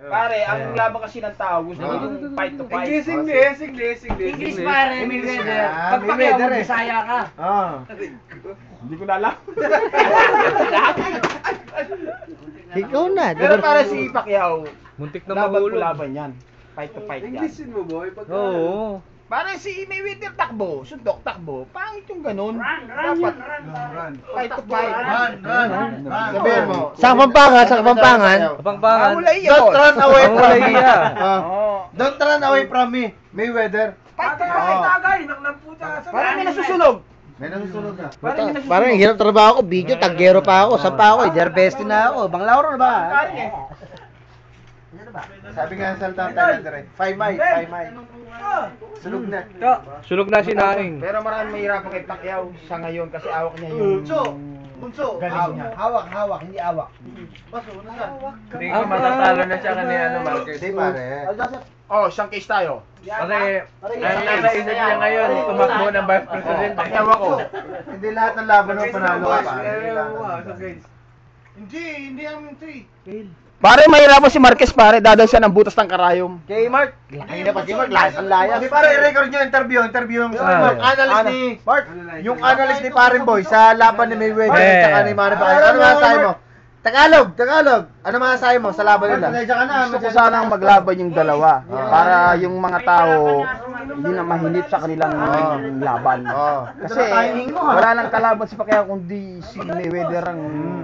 Pare, ang laban kasi ng tao, gusto mo yung fight to fight. English pare, Mayweather. Pag Pacquiao mo, Bisaya ka. Hindi ko na alam. Ikaw na. Pero para si Pacquiao, Muntik na laban ko mahulog. laban yan. Fight to fight yan. mo, boy. Oo. Para si Mayweather takbo, sundok takbo, pangit yung ganun. Dapat fight to fight. Sabihin mo. Sa Kapampangan, sa Kapampangan. Kapangpangan. Mahulay yan, Don't boss. run away from me. Mahulay. Don't run away from me, Mayweather. Fight to fight. Parang may nasusunog. May nasusunod ka. Parang hirap trabaho ko. Video, taggero pa ako. Saan pa ako? Derbesti na ako. Banglauro na ba? Sabi nga sa salta tayo dire. 5 May. Sunog na. Sulog na si Naing. Pero maraming mahirapan kay Pacquiao sa ngayon kasi awak niya yung Bunso. galing niya. Hawak, hindi awak. Hindi ko matatalo na siya kanina Marquez. Hindi pare. Oh, isang case tayo. Kasi ang naisip niya ngayon, tumakbo ng vice president. Pacquiao ako. Hindi lahat ng laban mo panalo ka pare. Hindi ang 3. Pare, mahirapan si Marquez pare, dadal siya ng butas ng karayom. Kay Mark. Laki na pa si Mark. Ang layas. Hindi pare, i-record nyo interview yung analyst ni Mark. Yung analyst ni Paring Boy sa laban ni Mayweather Eh. at saka ni Manny Pacquiao. Ano masasabi mo? Tagalog. Ano masasabi mo sa laban nila? Gusto ko sanang maglaban yung dalawa para yung mga tao hindi na mahinit sa kanilang laban. Kasi wala nang kalaban si Pacquiao kundi si Mayweather ang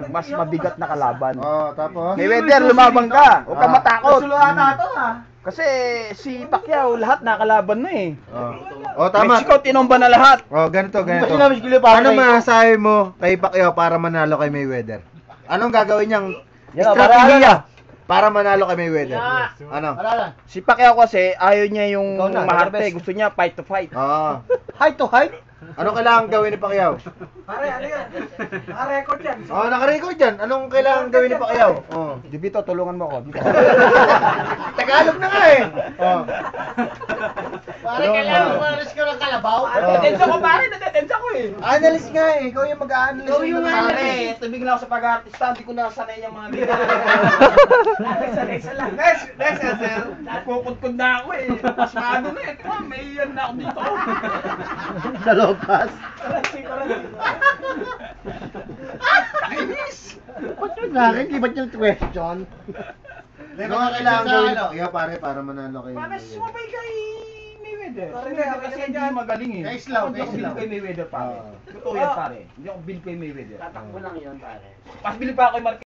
mas mabigat na kalaban. Tapos? Mayweather, lumabang ka. Huwag kang matakot. Kasi si Pacquiao lahat nakalaban na eh. Tama. Mexico tinomba na lahat. Ganito. Ano masasabi mo kay Pacquiao para manalo kay Mayweather? Anong gagawin niyang estrategiya para manalo kay Mayweather? Ano? Si Pacquiao kasi ayaw niya yung maharte, gusto niya fight to fight. Height to height. Anong kailangan gawin ni Pacquiao? Pare, ano yan? Naka-record yan. Naka-record yan. Anong kailangan gawin ni Pacquiao? Dibito, tulungan mo ako. Tagalog na nga eh. Pare, kailangan mo maris ka ng kalabaw. Nadetensa ko pare, nadetensa ko eh. Analyst nga eh. Ikaw yung mag-analyst. Ikaw yung Pare, tumigil na ako sa pag-artista, hindi ko nasanay yung mga nila. Next answer. Nagkukudkod na ako eh. Pasmado na eh. Ito, may iyan na ako dito. Sa lobas. Kainis! Ba't yun sa akin? Di ba't yung question? Ano ang kailangan gawin ni Pacquiao pare para manalo kay Para Mayweather? sumabay kay Mayweather. Pare, Mayweather kasi hindi magaling eh. Kay Slaw, Hindi ako bilib kay Mayweather pare. Totoo yan pare. Hindi ako bilib kay Mayweather. Tatakbo lang yun, pare. Mas bilib pa ako kay Marquez.